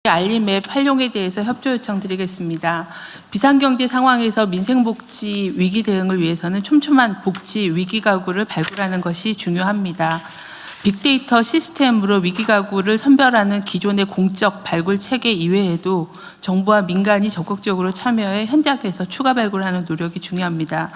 알림 앱 활용에 대해서 협조 요청드리겠습니다. 비상경제 상황에서 민생복지 위기 대응을 위해서는 촘촘한 복지 위기가구를 발굴하는 것이 중요합니다. 빅데이터 시스템으로 위기가구를 선별하는 기존의 공적 발굴 체계 이외에도 정부와 민간이 적극적으로 참여해 현장에서 추가 발굴하는 노력이 중요합니다.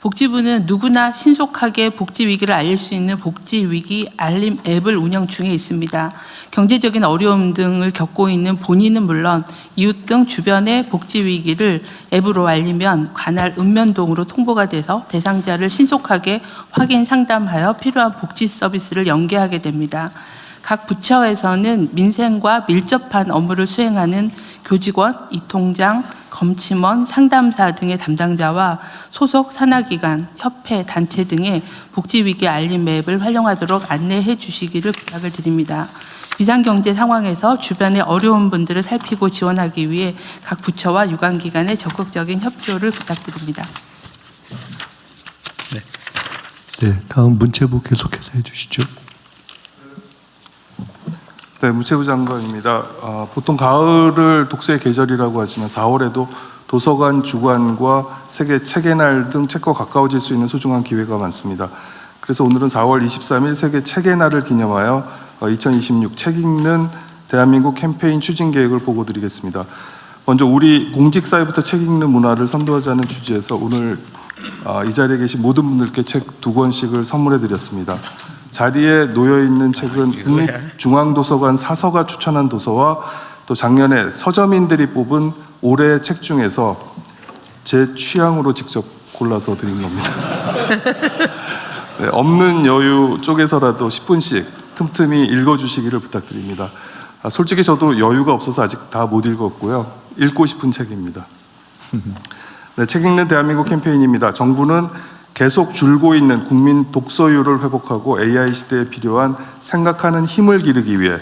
복지부는 누구나 신속하게 복지 위기를 알릴 수 있는 복지 위기 알림 앱을 운영 중에 있습니다. 경제적인 어려움 등을 겪고 있는 본인은 물론 이웃 등 주변의 복지 위기를 앱으로 알리면 관할 읍면동으로 통보가 돼서 대상자를 신속하게 확인 상담하여 필요한 복지 서비스를 연계하게 됩니다. 각 부처에서는 민생과 밀접한 업무를 수행하는 교직원, 이통장, 검침원, 상담사 등의 담당자와 소속 산하기관, 협회, 단체 등의 복지위기 알림 앱을 활용하도록 안내해 주시기를 부탁을 드립니다. 비상경제 상황에서 주변의 어려운 분들을 살피고 지원하기 위해 각 부처와 유관기관의 적극적인 협조를 부탁드립니다. 네, 다음 문체부 계속해서 해주시죠. 네, 문체부 장관입니다. 보통 가을을 독서의 계절이라고 하지만 4월에도 도서관 주관과 세계 책의 날 등 책과 가까워질 수 있는 소중한 기회가 많습니다. 그래서 오늘은 4월 23일 세계 책의 날을 기념하여 2026 책 읽는 대한민국 캠페인 추진 계획을 보고드리겠습니다. 먼저 우리 공직사회부터 책 읽는 문화를 선도하자는 주제에서 오늘 이 자리에 계신 모든 분들께 책 2권씩을 선물해 드렸습니다. 자리에 놓여있는 책은 국립중앙도서관 사서가 추천한 도서와 또 작년에 서점인들이 뽑은 올해의 책 중에서 제 취향으로 직접 골라서 드린 겁니다. 네, 없는 여유 쪽에서라도 10분씩 틈틈이 읽어주시기를 부탁드립니다. 솔직히 저도 여유가 없어서 아직 다 못 읽었고요. 읽고 싶은 책입니다. 네, 책 읽는 대한민국 캠페인입니다. 정부는 계속 줄고 있는 국민 독서율을 회복하고 AI 시대에 필요한 생각하는 힘을 기르기 위해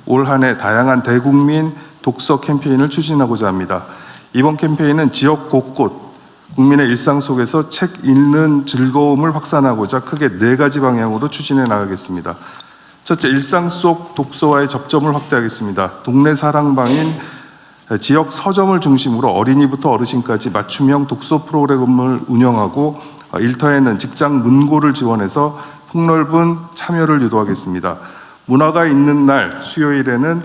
올 한 해 다양한 대국민 독서 캠페인을 추진하고자 합니다. 이번 캠페인은 지역 곳곳 국민의 일상 속에서 책 읽는 즐거움을 확산하고자 크게 4가지 방향으로 추진해 나가겠습니다. 첫째, 일상 속 독서와의 접점을 확대하겠습니다. 동네 사랑방인 지역 서점을 중심으로 어린이부터 어르신까지 맞춤형 독서 프로그램을 운영하고 일터에는 직장 문고를 지원해서 폭넓은 참여를 유도하겠습니다. 문화가 있는 날 수요일에는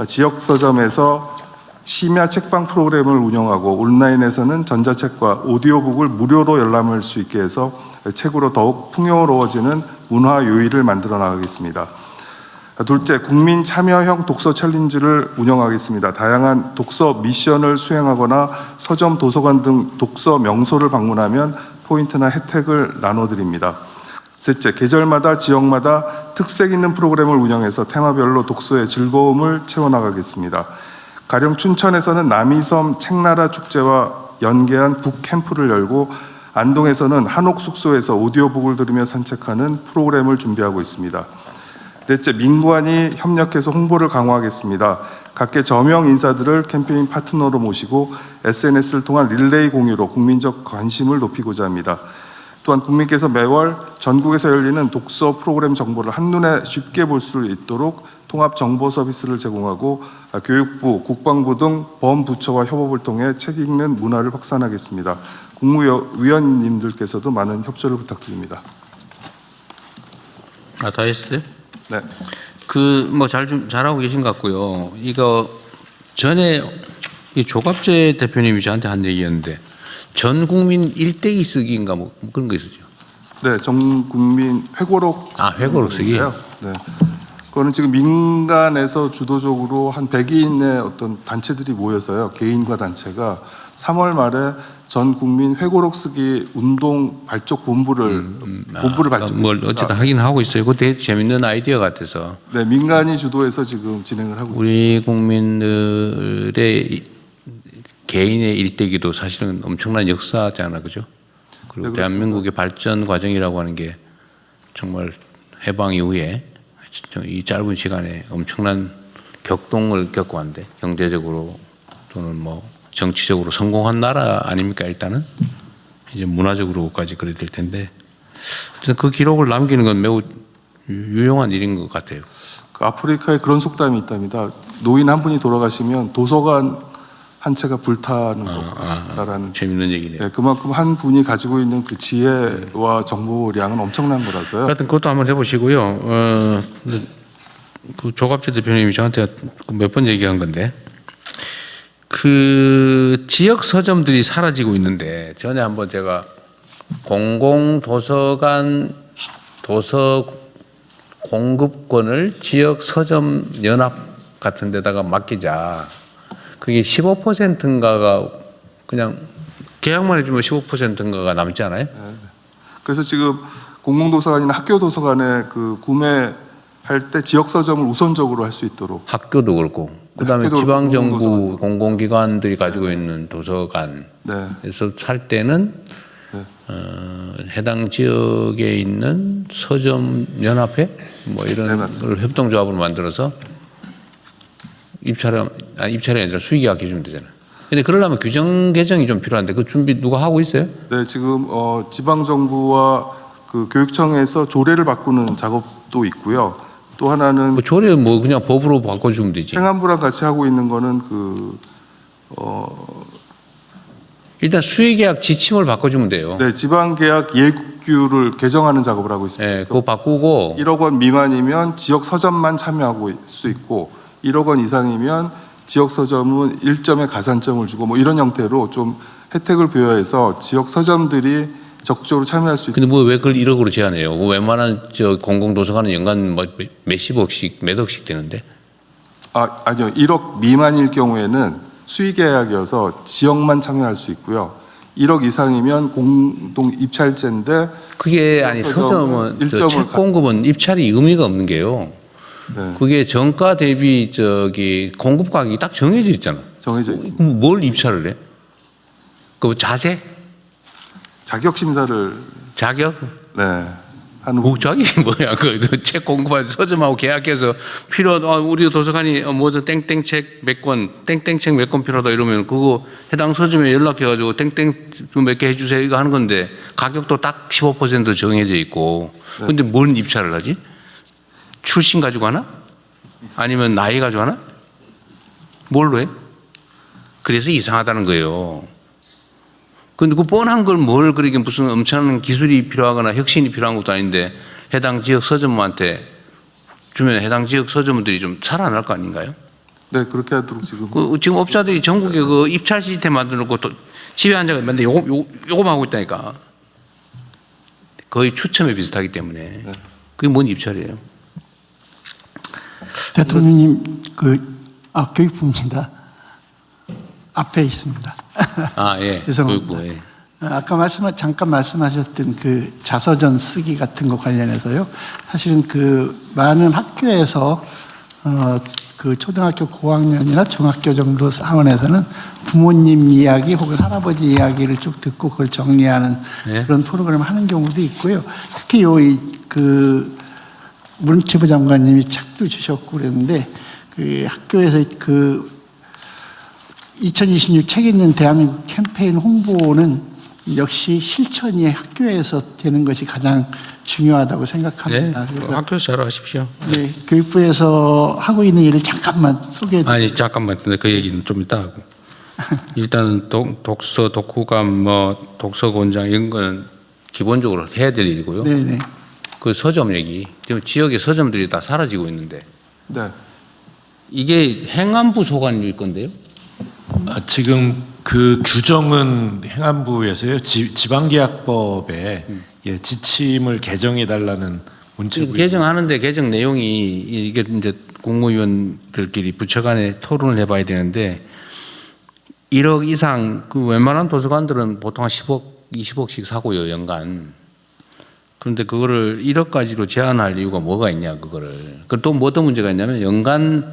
지역 서점에서 심야 책방 프로그램을 운영하고 온라인에서는 전자책과 오디오북을 무료로 열람할 수 있게 해서 책으로 더욱 풍요로워지는 문화 요일을 만들어 나가겠습니다. 둘째, 국민 참여형 독서 챌린지를 운영하겠습니다. 다양한 독서 미션을 수행하거나 서점, 도서관 등 독서 명소를 방문하면 포인트나 혜택을 나눠드립니다. 셋째, 계절마다 지역마다 특색 있는 프로그램을 운영해서 테마별로 독서의 즐거움을 채워나가겠습니다. 가령 춘천에서는 남이섬 책나라 축제와 연계한 북캠프를 열고 안동에서는 한옥 숙소에서 오디오북을 들으며 산책하는 프로그램을 준비하고 있습니다. 넷째, 민관이 협력해서 홍보를 강화하겠습니다. 각계 저명 인사들을 캠페인 파트너로 모시고 SNS를 통한 릴레이 공유로 국민적 관심을 높이고자 합니다. 또한 국민께서 매월 전국에서 열리는 독서 프로그램 정보를 한눈에 쉽게 볼 수 있도록 통합 정보 서비스를 제공하고 교육부, 국방부 등 범부처와 협업을 통해 책 읽는 문화를 확산하겠습니다. 국무위원님들께서도 많은 협조를 부탁드립니다. 다 했어요? 네. 잘하고 계신 것 같고요. 이거 전에 이 조갑재 대표님이 저한테 한 얘기였는데 전 국민 일대기 쓰기인가 뭐 그런 거 있었죠. 네, 전 국민 회고록. 회고록 쓰기. 네. 그거는 지금 민간에서 주도적으로 한 100인의 어떤 단체들이 모여서요. 개인과 단체가 3월 말에 전 국민 회고록 쓰기 운동 발족 본부를 발족했습니다. 뭘 어쨌든 하긴 하고 있어요. 그거 되게 재밌는 아이디어 같아서. 네, 민간이 주도해서 지금 진행을 하고 있습니다. 우리 국민들의 개인의 일대기도 사실은 엄청난 역사잖아, 그죠? 그리고 네, 대한민국의 발전 과정이라고 하는 게 정말 해방 이후에 이 짧은 시간에 엄청난 격동을 겪어왔는데 경제적으로 또는 뭐 정치적으로 성공한 나라 아닙니까? 일단은 이제 문화적으로까지 그래야 될 텐데 그 기록을 남기는 건 매우 유용한 일인 것 같아요. 그 아프리카에 그런 속담이 있답니다. 노인 한 분이 돌아가시면 도서관 한 채가 불타는 거다라는. 재밌는 얘기네요. 네, 그만큼 한 분이 가지고 있는 그 지혜와 정보량은 엄청난 거라서요. 하여튼 그것도 한번 해보시고요. 그 조갑재 대표님이 저한테 몇 번 얘기한 건데, 그 지역 서점들이 사라지고 있는데, 전에 한번 제가 공공도서관 도서 공급권을 지역 서점 연합 같은 데다가 맡기자. 그게 15%인가가 그냥 계약만 해주면 15%인가가 남지 않아요? 그래서 지금 공공도서관이나 학교도서관에 그 구매할 때 지역 서점을 우선적으로 할 수 있도록. 학교도 그렇고, 그다음에 학교도 지방정부 공공도서관. 공공기관들이 가지고 있는 도서관에서 네. 살 때는 네. 해당 지역에 있는 서점 연합회 뭐 네, 이런 맞습니다. 걸 협동조합으로 만들어서 입찰이 아니라 수의계약 해주면 되잖아요. 근데 그러려면 규정 개정이 좀 필요한데 그 준비 누가 하고 있어요? 네, 지금 지방 정부와 그 교육청에서 조례를 바꾸는 작업도 있고요. 또 하나는 뭐 조례 뭐 그냥 법으로 바꿔주면 되지. 행안부랑 같이 하고 있는 거는 일단 수의계약 지침을 바꿔주면 돼요. 네, 지방계약 예규를 개정하는 작업을 하고 있습니다. 네, 그래서 그거 바꾸고 1억 원 미만이면 지역 서점만 참여하고 수 있고 1억 원 이상이면 지역 서점은 1점의 가산점을 주고 뭐 이런 형태로 좀 혜택을 부여해서 지역 서점들이 적극적으로 참여할 수 있도록. 근데 뭐 왜 그걸 1억으로 제한해요? 그 웬만한 저 공공도서관은 연간 뭐 몇십억씩 몇 억씩 되는데. 아니요. 1억 미만일 경우에는 수의계약이어서 지역만 참여할 수 있고요. 1억 이상이면 공동 입찰제인데 그게 아니 서점은 책 공급은 입찰이 의미가 없는 게요. 네, 그게 정가 대비 저기 공급 가격이 딱 정해져 있잖아. 정해져 있습니다. 그럼 뭘 입찰을 해? 그 자재? 자격 심사를 자격? 하는 뭐 자격이 뭐야? 그 책 공급할 서점하고 계약해서 우리 도서관이 뭐저 땡땡책 몇 권, 땡땡책 몇 권 필요하다 이러면 그거 해당 서점에 연락해가지고 땡땡 몇 개 해주세요 이거 하는 건데 가격도 딱 15% 정해져 있고. 근데 뭔 입찰을 하지? 출신 가지고 하나? 아니면 나이 가지고 하나? 뭘로 해? 그래서 이상하다는 거예요. 근데 그 뻔한 걸 뭘 그렇게 무슨 엄청난 기술이 필요하거나 혁신이 필요한 것도 아닌데 해당 지역 서점한테 주면 해당 지역 서점들이 좀 살아날 거 아닌가요? 네, 그렇게 하도록 지금. 지금 업자들이 전국에 그 입찰 시스템 만들어놓고 또 집에 앉아서 맨날 요거만 하고 있다니까. 거의 추첨에 비슷하기 때문에. 그게 뭔 입찰이에요? 대통령님, 교육부입니다. 앞에 있습니다. 예. 죄송합니다. 예. 아까 잠깐 말씀하셨던 그 자서전 쓰기 같은 거 관련해서요. 사실은 그 많은 학교에서 그 초등학교 고학년이나 중학교 정도 사원에서는 부모님 이야기 혹은 할아버지 이야기를 쭉 듣고 그걸 정리하는 네. 그런 프로그램을 하는 경우도 있고요. 특히 그 문체부 장관님이 책도 주셨고 그랬는데 그 학교에서 그 2026 책 읽는 대한민국 캠페인 홍보는 역시 실천이 학교에서 되는 것이 가장 중요하다고 생각합니다. 네. 그래서 학교에서 잘 하십시오. 네, 교육부에서 하고 있는 일을 잠깐만 소개해 드릴게요. 아니 잠깐만, 근데 그 얘기는 좀 이따 하고. 일단은 독서, 독후감, 뭐 독서곤장 이런 거는 기본적으로 해야 될 일이고요. 네네. 그 서점 얘기, 지금 지역의 서점들이 다 사라지고 있는데 네. 이게 행안부 소관일 건데요? 지금 그 규정은 행안부에서요. 지방계약법에 지침을 개정해 달라는 문체부 개정하는데 개정 내용이 이게 이제 국무위원들끼리 부처 간에 토론을 해봐야 되는데 1억 이상 그 웬만한 도서관들은 보통 한 10억, 20억씩 사고요 연간. 그런데 그거를 1억까지로 제한할 이유가 뭐가 있냐 그거를. 그 또 뭐 어떤 문제가 있냐면 연간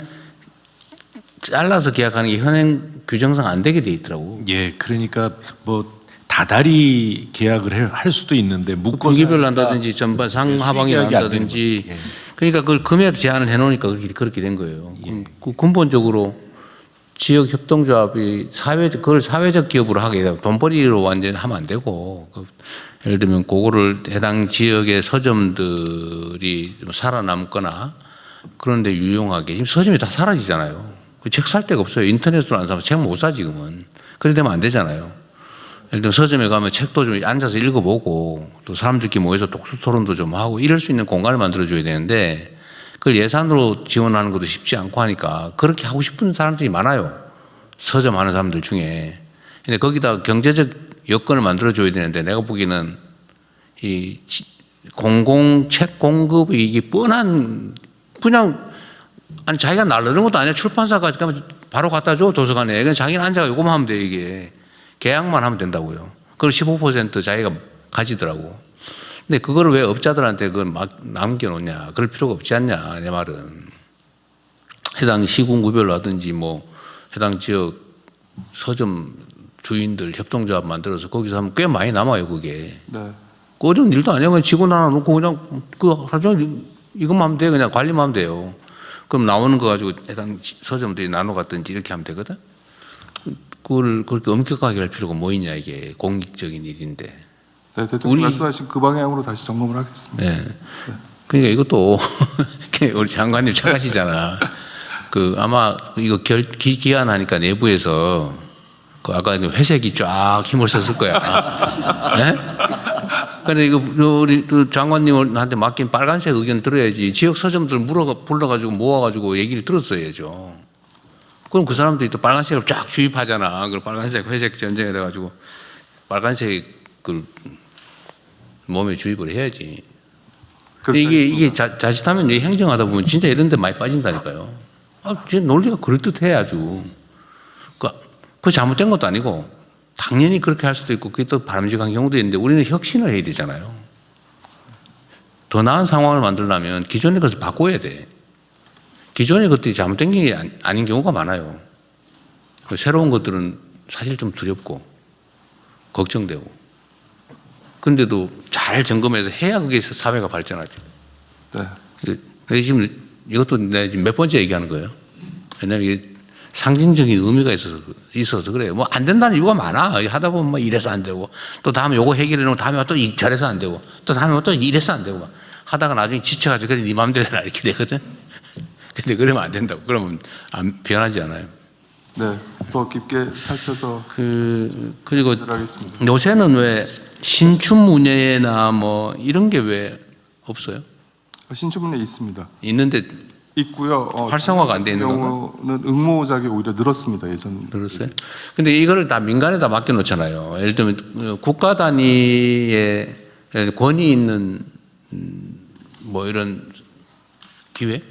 잘라서 계약하는 게 현행 규정상 안 되게 돼 있더라고. 예, 그러니까 뭐 다달이 계약을 할 수도 있는데 묶어서 분기별로 한다든지 전반 상하방이 수익계약이 안 한다든지. 되는 거죠. 그러니까 그걸 금액 제한을 해놓으니까 그렇게 된 거예요. 그 근본적으로 지역 협동조합이 그걸 사회적 기업으로 하게 되면 돈벌이로 완전히 하면 안 되고 예를 들면 그거를 해당 지역의 서점들이 좀 살아남거나 그런데 유용하게 지금 서점이 다 사라지잖아요. 책 살 데가 없어요. 인터넷으로 안 사면 책 못 사 지금은. 그래 되면 안 되잖아요. 예를 들면 서점에 가면 책도 좀 앉아서 읽어보고 또 사람들끼리 모여서 독서 토론도 좀 하고 이럴 수 있는 공간을 만들어줘야 되는데 그걸 예산으로 지원하는 것도 쉽지 않고 하니까 그렇게 하고 싶은 사람들이 많아요. 서점 하는 사람들 중에. 근데 거기다 경제적 여건을 만들어줘야 되는데 내가 보기에는 이 공공책 공급이 이게 뻔한 그냥 아니 자기가 나르는 것도 아니야. 출판사가 바로 갖다 줘 도서관에. 그냥 자기는 앉아가 요거만 하면 돼 이게. 계약만 하면 된다고요. 그걸 15% 자기가 가지더라고. 근데 그거를 왜 업자들한테 그걸 막 남겨놓냐. 그럴 필요가 없지 않냐 내 말은. 해당 시군구별로 하든지 뭐 해당 지역 서점 주인들 협동조합 만들어서 거기서 하면 꽤 많이 남아요 그게. 네. 그 어려운 일도 아니에요. 그냥 직원 하나 놓고 그냥 그 하죠. 이것만 하면 돼요. 그냥 관리만 하면 돼요. 그럼 나오는 거 가지고 해당 서점들이 나눠 갔든지 이렇게 하면 되거든. 그걸 그렇게 엄격하게 할 필요가 뭐 있냐 이게 공익적인 일인데. 네, 대통령 말씀하신 그 방향으로 다시 점검을 하겠습니다. 네. 그러니까 이것도 우리 장관님 착하시잖아. 그 아마 이거 기한하니까 내부에서 그 아까 회색이 쫙 힘을 썼을 거야. 네? 근데 이거 우리 장관님한테 맡긴 빨간색 의견 들어야지. 지역 서점들 불러가지고 모아가지고 얘기를 들었어야죠. 그럼 그 사람들이 또 빨간색을 쫙 주입하잖아. 그럼 빨간색, 회색 전쟁이 돼가지고 빨간색을 몸에 주입을 해야지. 근데 이게 자칫하면 행정하다 보면 진짜 이런 데 많이 빠진다니까요. 진짜 논리가 그럴듯해 아주. 그 잘못된 것도 아니고 당연히 그렇게 할 수도 있고 그게 또 바람직한 경우도 있는데 우리는 혁신을 해야 되잖아요. 더 나은 상황을 만들려면 기존의 것을 바꿔야 돼. 기존의 것들이 잘못된 게 아닌 경우가 많아요. 새로운 것들은 사실 좀 두렵고 걱정되고 그런데도 잘 점검해서 해야 그게 사회가 발전하죠. 네. 지금 이것도 내가 지금 몇 번째 얘기하는 거예요. 왜냐하면 이게 상징적인 의미가 있어서 그래요. 뭐 안 된다는 이유가 많아. 하다 보면 뭐 이래서 안 되고 또 다음에 요거 해결해 놓으면 다음에 또 저래서 안 되고 또 다음에 또 이래서 안 되고 막 하다가 나중에 지쳐가지고 그래 네 맘대로 해라 이렇게 되거든. 근데 그러면 안 된다고. 그러면 변하지 않아요. 네. 더 깊게 살펴서 그리고 하겠습니다. 요새는 왜 신춘문예나 뭐 이런 게 왜 없어요? 신춘문예 있습니다. 있는데 있고요. 활성화가 안 돼 있는 건가? 경우는 응모작이 오히려 늘었습니다. 예전. 들었어요? 근데 이거를 다 민간에다 맡겨놓잖아요. 예를 들면 국가 단위의 권위 있는 뭐 이런 기회?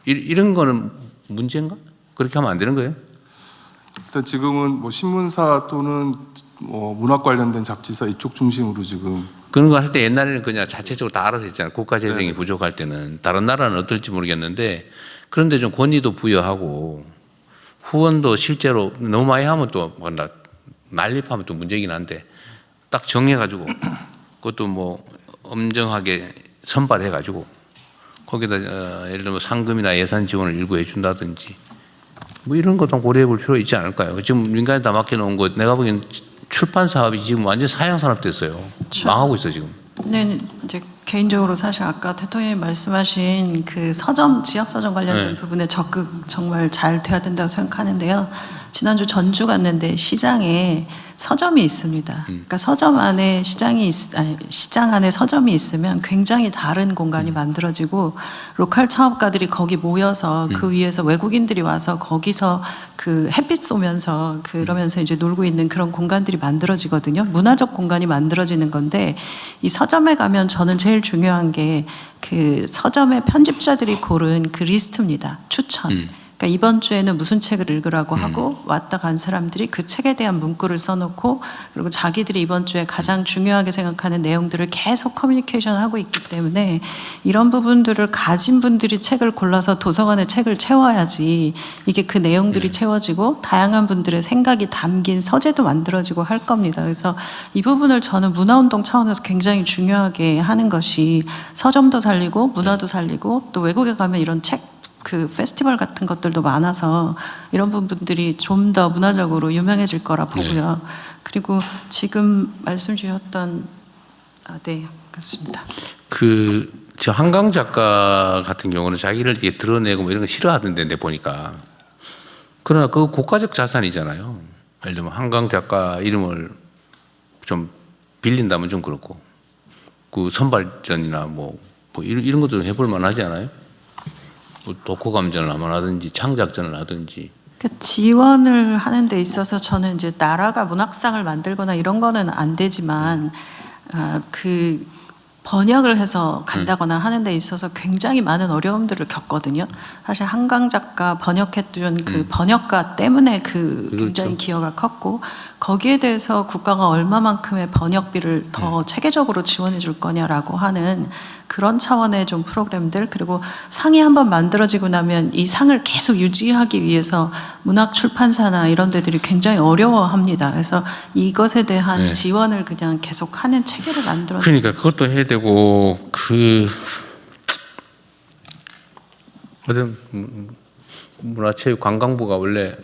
이런 거는 문제인가? 그렇게 하면 안 되는 거예요? 일단 지금은 뭐 신문사 또는 뭐 문학 관련된 잡지사 이쪽 중심으로 지금 그런 거 할 때 옛날에는 그냥 자체적으로 다 알아서 했잖아요. 국가 재정이 네. 부족할 때는. 다른 나라는 어떨지 모르겠는데 그런데 좀 권위도 부여하고 후원도 실제로 너무 많이 하면 또 난립하면 또 문제긴 한데 딱 정해가지고 그것도 뭐 엄정하게 선발해가지고 거기다 예를 들면 상금이나 예산 지원을 일부 해준다든지 뭐 이런 거 좀 고려해 볼 필요 있지 않을까요? 지금 민간에 다 맡겨놓은 거 내가 보기엔 출판 사업이 지금 완전 사양 산업 됐어요. 망하고 있어 지금. 네, 이제 개인적으로 사실 아까 대통령이 말씀하신 그 서점, 지역 서점 관련된 네. 부분에 적극 정말 잘 돼야 된다고 생각하는데요. 지난주 전주 갔는데 시장에 서점이 있습니다. 그러니까 서점 안에 시장 안에 서점이 있으면 굉장히 다른 공간이 만들어지고 로컬 창업가들이 거기 모여서 그 위에서 외국인들이 와서 거기서 그 햇빛 쏘면서 그러면서 이제 놀고 있는 그런 공간들이 만들어지거든요. 문화적 공간이 만들어지는 건데 이 서점에 가면 저는 제일 중요한 게 그 서점의 편집자들이 고른 그 리스트입니다. 추천. 그러니까 이번 주에는 무슨 책을 읽으라고 하고 왔다 간 사람들이 그 책에 대한 문구를 써놓고 그리고 자기들이 이번 주에 가장 중요하게 생각하는 내용들을 계속 커뮤니케이션하고 있기 때문에 이런 부분들을 가진 분들이 책을 골라서 도서관에 책을 채워야지 이게 그 내용들이 채워지고 다양한 분들의 생각이 담긴 서재도 만들어지고 할 겁니다. 그래서 이 부분을 저는 문화운동 차원에서 굉장히 중요하게 하는 것이 서점도 살리고 문화도 살리고 또 외국에 가면 이런 책 그 페스티벌 같은 것들도 많아서 이런 부분들이 좀 더 문화적으로 유명해질 거라 보고요. 그리고 지금 말씀 주셨던 네, 그렇습니다. 그 저 한강 작가 같은 경우는 자기를 이렇게 드러내고 뭐 이런 거 싫어하던데 내 보니까. 그러나 그 국가적 자산이잖아요. 예를 들면 한강 작가 이름을 좀 빌린다면 좀 그렇고 그 선발전이나 뭐 이런 것도 좀 해볼 만하지 않아요? 뭐 독후감전을 한번 하든지 창작전을 하든지. 그 지원을 하는 데 있어서 저는 이제 나라가 문학상을 만들거나 이런 거는 안 되지만 그 번역을 해서 간다거나 하는 데 있어서 굉장히 많은 어려움들을 겪거든요. 사실 한강 작가 번역했던 그 번역가 때문에 그 굉장히 기여가 컸고 거기에 대해서 국가가 얼마만큼의 번역비를 더 체계적으로 지원해 줄 거냐라고 하는 그런 차원의 좀 프로그램들 그리고 상이 한번 만들어지고 나면 이 상을 계속 유지하기 위해서 문학 출판사나 이런 데들이 굉장히 어려워합니다. 그래서 이것에 대한 네. 지원을 그냥 계속 하는 체계를 만들어. 그러니까 그것도 해야 되고 어떤 문화체육관광부가 원래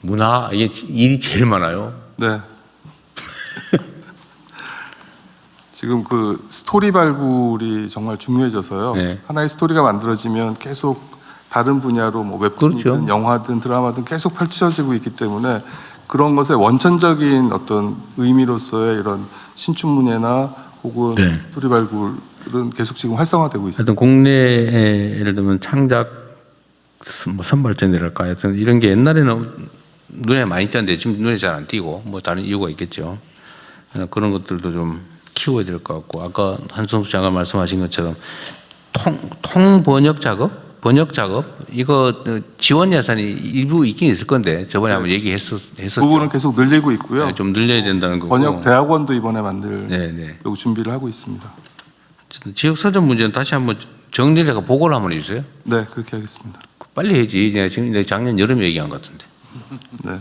문화 이게 일이 제일 많아요. 네. 지금 그 스토리 발굴이 정말 중요해져서요. 네. 하나의 스토리가 만들어지면 계속 다른 분야로 뭐 웹툰이든 그렇죠. 영화든 드라마든 계속 펼쳐지고 있기 때문에 그런 것의 원천적인 어떤 의미로서의 이런 신춘문예나 혹은 네. 스토리 발굴은 계속 지금 활성화되고 있습니다. 하여튼 국내에 예를 들면 창작 뭐 선발전이랄까 하여튼 이런 게 옛날에는 눈에 많이 띄었는데 지금 눈에 잘 안 띄고 뭐 다른 이유가 있겠죠. 그런 것들도 좀 키워야 될 것 같고 아까 한성수 장관 말씀하신 것처럼 통번역 작업 이거 지원 예산이 일부 있긴 있을 건데 저번에 한번 얘기했었죠. 그 부분은 계속 늘리고 있고요. 네, 좀 늘려야 된다는 거고. 번역 대학원도 이번에 만들 네. 준비를 하고 있습니다. 지역 서점 문제는 다시 한번 정리를 해서 보고를 한번 해주세요. 네, 그렇게 하겠습니다. 빨리 해야지. 내가 지금 작년 여름에 얘기한 것 같은데. 네.